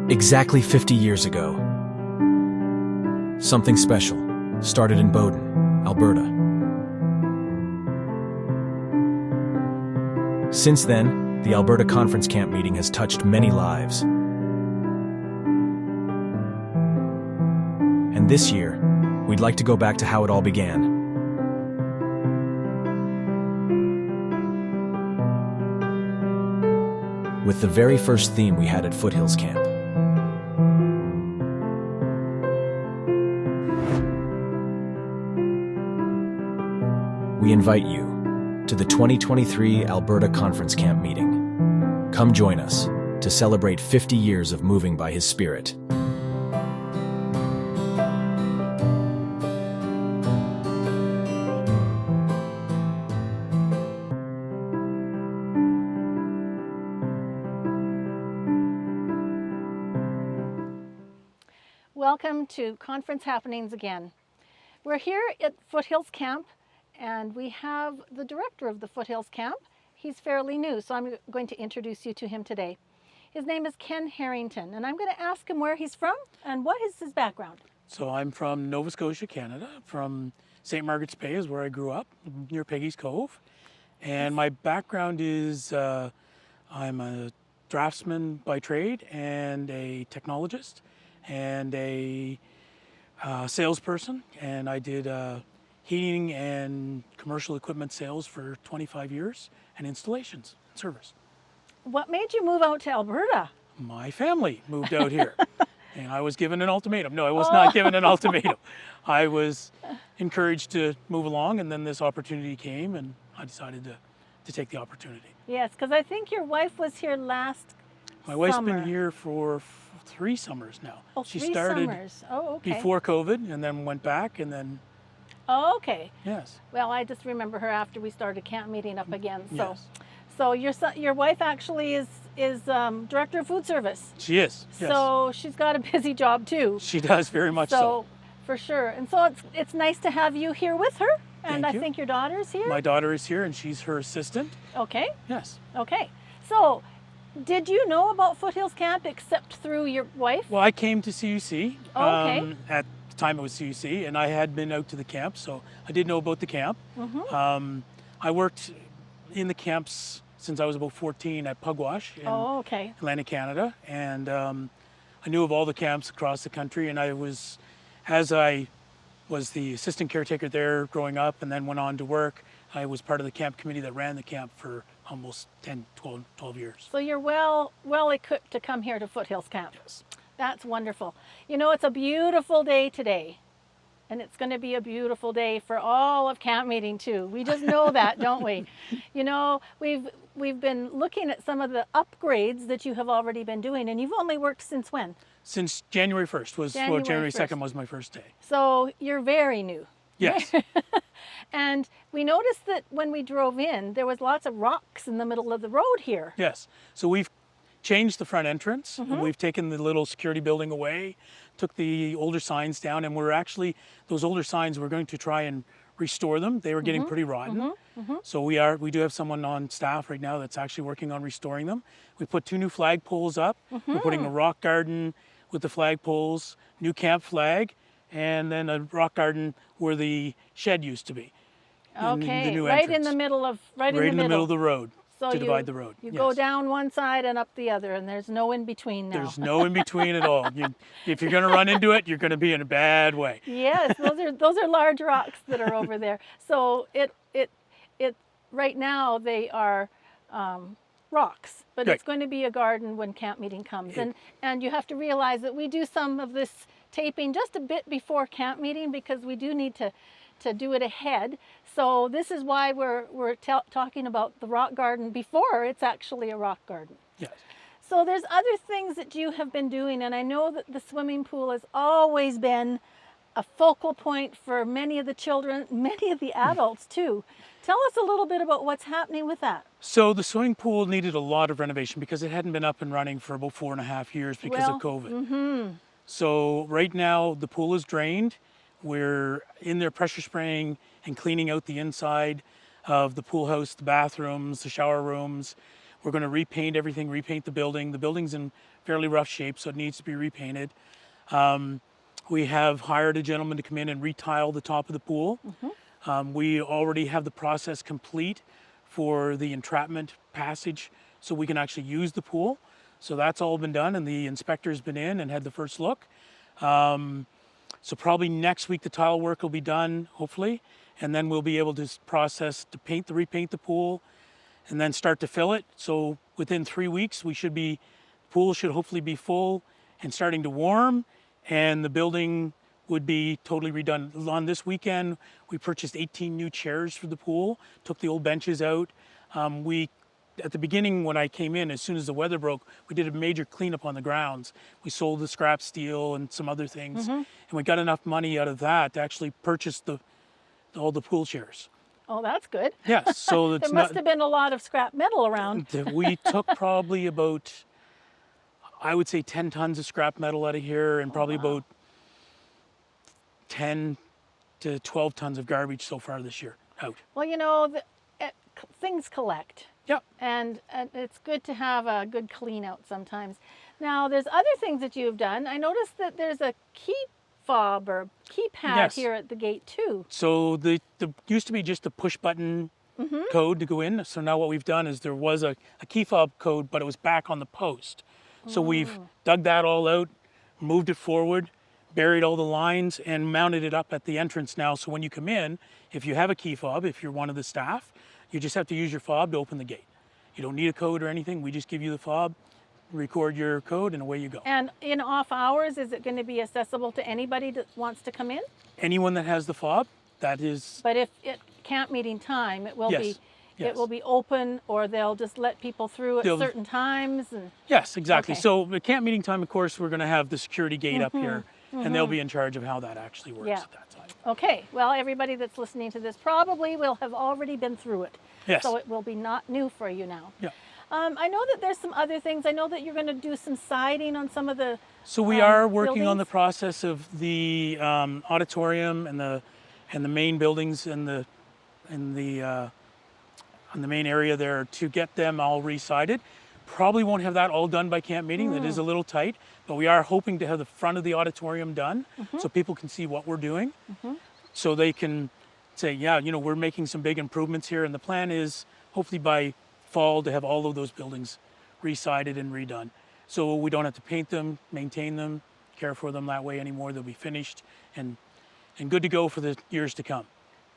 Exactly 50 years ago, something special started in Bowden, Alberta. Since then, the Alberta Conference Camp meeting has touched many lives. And this year, we'd like to go back to how it all began. With the very first theme we had at Foothills Camp. We invite you to the 2023 Alberta Conference Camp meeting. Come join us to celebrate 50 years of moving by His Spirit. Welcome to Conference Happenings again. We're here at Foothills Camp and we have the director of the Foothills Camp. He's fairly new, so I'm going to introduce you to him today. His name is Ken Harrington, and I'm going to ask him where he's from and what is his background. So I'm from Nova Scotia, Canada, from St. Margaret's Bay is where I grew up, near Peggy's Cove. And my background is I'm a draftsman by trade and a technologist and a salesperson, and I did heating and commercial equipment sales for 25 years and installations and service. What made you move out to Alberta? My family moved out here and I was given an ultimatum. No, I was not given an ultimatum. I was encouraged to move along, and then this opportunity came and I decided to take the opportunity. Yes, because I think your wife was here last My wife's summer. been here for 3 summers now. Oh, she 3 started summers. Oh, okay. before COVID and then went back and then, Oh, okay. yes. Well, I just remember her after we started camp meeting up again. So, Yes. so your wife actually is director of food service. She is, yes. So she's got a busy job too. She does, very much so. For sure. And so it's nice to have you here with her. And Thank I you. think your daughter's here. My daughter is here and she's her assistant. Okay. Yes. Okay. So, did you know about Foothills Camp except through your wife? Well, I came to CUC. Oh, okay. At the time it was CUC, and I had been out to the camp, so I did know about the camp. Mm-hmm. I worked in the camps since I was about 14 at Pugwash in Oh, okay. Atlantic Canada, and I knew of all the camps across the country, and I was the assistant caretaker there growing up and then went on to work. I was part of the camp committee that ran the camp for almost 12 years. So you're well equipped to come here to Foothills Camp. Yes. That's wonderful. You know, it's a beautiful day today. And it's going to be a beautiful day for all of camp meeting too. We just know that, don't we? You know, we've been looking at some of the upgrades that you have already been doing, and you've only worked since when? Since January 1st was, January well, January 1st. 2nd was my first day. So you're very new. Yes. And we noticed that when we drove in, there was lots of rocks in the middle of the road here. Yes. So we've changed the front entrance. Mm-hmm. And we've taken the little security building away, took the older signs down, and those older signs, we're going to try and restore them. They were getting pretty rotten. So we do have someone on staff right now that's actually working on restoring them. We put 2 new flag poles up. We're putting a rock garden with the flag poles, new camp flag, and then a rock garden where the shed used to be. Okay, the new right entrance. in the middle of in the middle of the road So to divide the road. You Yes. go down one side and up the other, and there's no in between now. There's no in between at all. If you're going to run into it, you're going to be in a bad way. Yes, those are large rocks that are over there. So it right now they are rocks, but Right. it's going to be a garden when camp meeting comes. And you have to realize that we do some of this taping just a bit before camp meeting because we do need to do it ahead. So this is why we're talking about the rock garden before it's actually a rock garden. Yes. So there's other things that you have been doing, and I know that the swimming pool has always been a focal point for many of the children, many of the adults too. Tell us a little bit about what's happening with that. So the swimming pool needed a lot of renovation because it hadn't been up and running for about 4.5 years because of COVID. So right now the pool is drained. We're in there pressure spraying and cleaning out the inside of the pool house, the bathrooms, the shower rooms. We're going to repaint everything, repaint the building. The building's in fairly rough shape, so it needs to be repainted. We have hired a gentleman to come in and retile the top of the pool. We already have the process complete for the entrapment passage so we can actually use the pool. So that's all been done, and the inspector's been in and had the first look. So probably next week the tile work will be done, hopefully, and then we'll be able to process to repaint the pool, and then start to fill it. So within 3 weeks, the pool should hopefully be full and starting to warm, and the building would be totally redone. On this weekend, we purchased 18 new chairs for the pool, took the old benches out. At the beginning when I came in, as soon as the weather broke, we did a major cleanup on the grounds. We sold the scrap steel and some other things, and we got enough money out of that to actually purchase all the pool chairs. Oh, that's good. Yes, so it's there must have been a lot of scrap metal around. We took probably about, I would say 10 tons of scrap metal out of here, and probably about 10 to 12 tons of garbage so far this year out. Well, you know, things collect. Yep. And it's good to have a good clean out sometimes. Now, there's other things that you've done. I noticed that there's a key fob or keypad here at the gate too. So the used to be just a push button code to go in. So now what we've done is there was a key fob code, but it was back on the post. So we've dug that all out, moved it forward, buried all the lines, and mounted it up at the entrance now. So when you come in, if you have a key fob, if you're one of the staff, you just have to use your fob to open the gate. You don't need a code or anything. We just give you the fob, record your code, and away you go. And in off hours, is it going to be accessible to anybody that wants to come in? Anyone that has the fob, that is. But if it camp meeting time, it will be. Yes. It will be open, or they'll just let people through at certain times. And yes, exactly. Okay. So at camp meeting time, of course, we're going to have the security gate up here, and they'll be in charge of how that actually works at that time. Okay, well, everybody that's listening to this probably will have already been through it. Yes. So it will be not new for you now. Yeah. I know that there's some other things. I know that you're going to do some siding on some of the So we are working buildings. on the process of the auditorium and the main buildings and the main area there to get them all re-sided. Probably won't have that all done by camp meeting. That is a little tight, but we are hoping to have the front of the auditorium done so people can see what we're doing, so they can say, yeah, you know, we're making some big improvements here, and the plan is hopefully by fall to have all of those buildings re-sided and redone. So we don't have to paint them, maintain them, care for them that way anymore. They'll be finished and good to go for the years to come.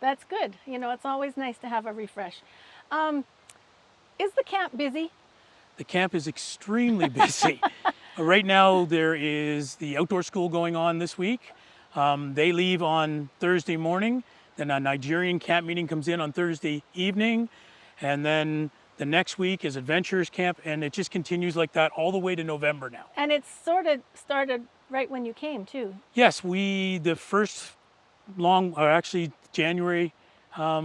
That's good. You know, it's always nice to have a refresh. Is the camp busy? The camp is extremely busy. Right now there is the outdoor school going on this week. They leave on Thursday morning. Then a Nigerian camp meeting comes in on Thursday evening. And then the next week is Adventurers Camp, and it just continues like that all the way to November now. And it's sort of started right when you came too. Yes, the first actually January,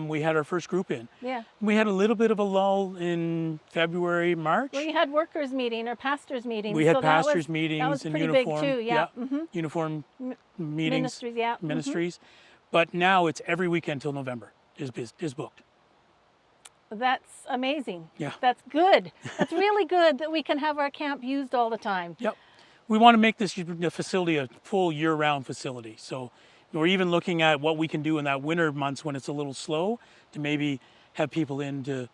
we had our first group in. Yeah. We had a little bit of a lull in February, March. Well, you had workers meeting or pastors meetings. We had pastors meetings that was in pretty uniform. big too, yeah. Uniform meetings. Ministries, yeah. Ministries. But now it's every weekend till November is booked. That's amazing. Yeah. That's good. That's really good that we can have our camp used all the time. Yep. We want to make this facility a full year-round facility. So we're even looking at what we can do in that winter months when it's a little slow to maybe have people in to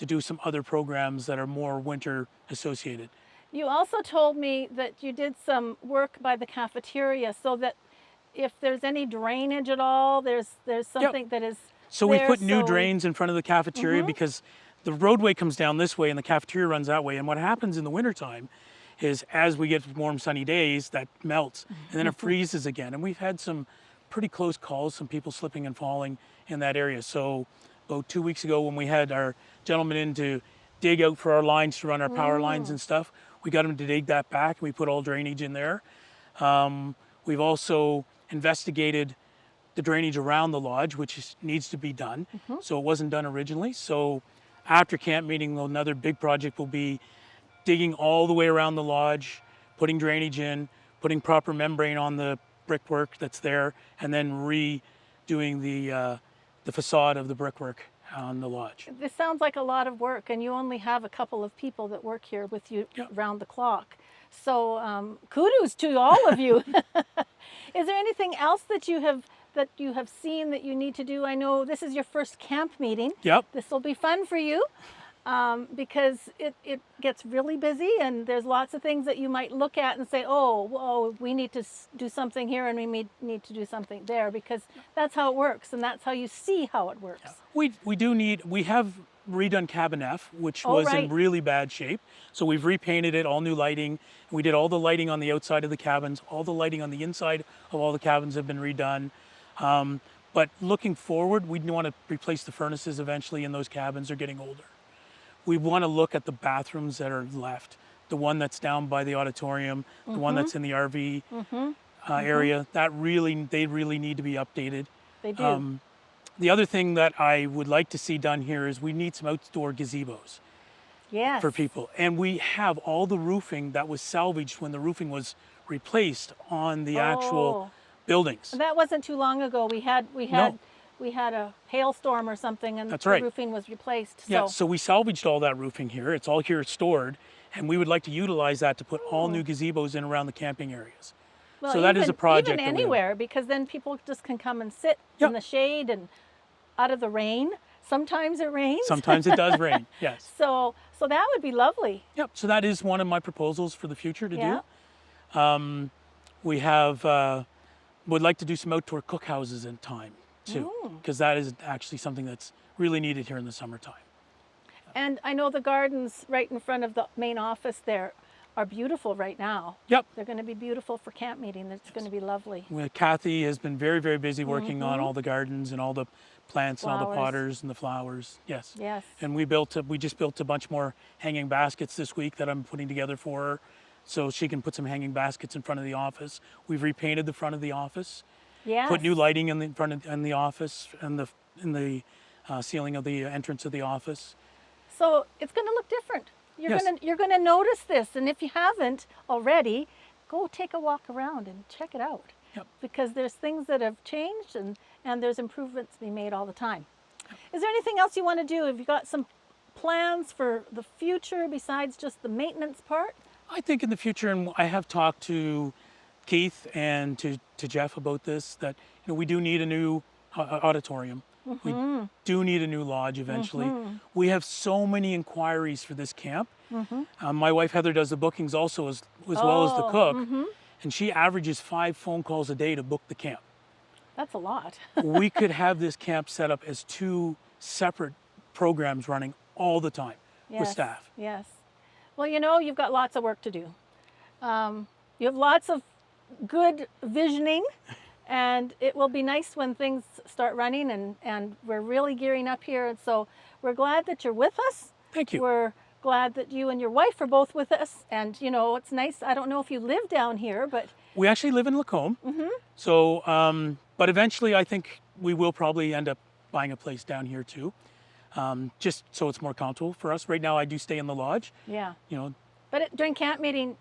do some other programs that are more winter associated. You also told me that you did some work by the cafeteria so that if there's any drainage at all, there's something that is So we put new drains in front of the cafeteria because the roadway comes down this way and the cafeteria runs that way. And what happens in the wintertime is as we get warm sunny days, that melts and then it freezes again. And we've had some pretty close calls, some people slipping and falling in that area. So about 2 weeks ago when we had our gentleman in to dig out for our lines to run our power lines and stuff, we got him to dig that back and we put all drainage in there. We've also investigated the drainage around the lodge, which needs to be done. So it wasn't done originally. So after camp meeting, another big project will be digging all the way around the lodge, putting drainage in, putting proper membrane on the brickwork that's there, and then redoing the facade of the brickwork on the lodge. This sounds like a lot of work, and you only have a couple of people that work here with you Yep. round the clock. So kudos to all of you. Is there anything else that you have seen that you need to do? I know this is your first camp meeting. Yep. This will be fun for you because it gets really busy, and there's lots of things that you might look at and say, oh, we need to do something here and we need to do something there, because that's how it works, and that's how you see how it works. We have redone cabin F, which Oh, was right. in really bad shape. So we've repainted it, all new lighting. We did all the lighting on the outside of the cabins. All the lighting on the inside of all the cabins have been redone. But looking forward, we want to replace the furnaces eventually in those cabins. They're getting older. We want to look at the bathrooms that are left. The one that's down by the auditorium, the one that's in the RV area, they really need to be updated. They do. The other thing that I would like to see done here is we need some outdoor gazebos Yes. for people. And we have all the roofing that was salvaged when the roofing was replaced on the actual buildings. That wasn't too long ago. We had a hailstorm or something, and That's the right. roofing was replaced. Yeah, so we salvaged all that roofing here. It's all here stored, and we would like to utilize that to put all new gazebos in around the camping areas. Well, so that is a project. Even that we- anywhere, because then people just can come and sit in the shade and out of the rain. Sometimes it rains. Sometimes it does rain, yes. So that would be lovely. Yep, so that is one of my proposals for the future to Yeah. do. We would like to do some outdoor cookhouses in time too, because that is actually something that's really needed here in the summertime. And I know the gardens right in front of the main office there are beautiful right now. Yep. They're going to be beautiful for camp meeting. It's going to be lovely. Kathy has been very, very busy working on all the gardens and all the plants and all the Flowers. potters and the flowers. Yes. Yes. And we just built a bunch more hanging baskets this week that I'm putting together for her, so she can put some hanging baskets in front of the office. We've repainted the front of the office. Yes. Put new lighting in the front of in the office and in the ceiling of the entrance of the office. So it's going to look different. Yes. You're going to notice this, and if you haven't already, go take a walk around and check it out. Yep. Because there's things that have changed, and there's improvements being made all the time. Is there anything else you want to do? Have you got some plans for the future besides just the maintenance part? I think in the future, and I have talked to Keith and to Jeff about this, that we do need a new auditorium. We do need a new lodge eventually. We have so many inquiries for this camp. My wife Heather does the bookings also as well as the cook, and she averages 5 phone calls a day to book the camp. That's a lot. We could have this camp set up as 2 separate programs running all the time with staff. Yes. Well, you've got lots of work to do. You have lots of good visioning, and it will be nice when things start running, and we're really gearing up here. And so we're glad that you're with us. Thank you. We're glad that you and your wife are both with us. And, it's nice. I don't know if you live down here, but... We actually live in Lacombe. So, but eventually I think we will probably end up buying a place down here too. Just so it's more comfortable for us. Right now I do stay in the lodge. Yeah. You know. But during camp meeting,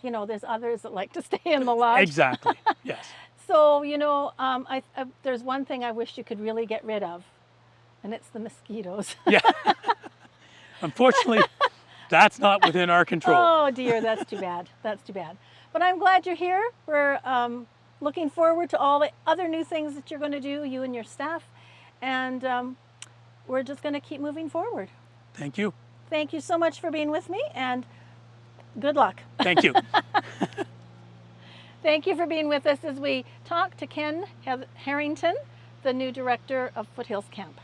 there's others that like to stay in the lodge. Exactly, yes. So, there's one thing I wish you could really get rid of, and it's the mosquitoes. Yeah. Unfortunately, that's not within our control. Oh dear, that's too bad. That's too bad. But I'm glad you're here. We're looking forward to all the other new things that you're going to do, you and your staff, and we're just going to keep moving forward. Thank you. Thank you so much for being with me, and good luck. Thank you. Thank you for being with us as we talk to Ken Harrington, the new director of Foothills Camp.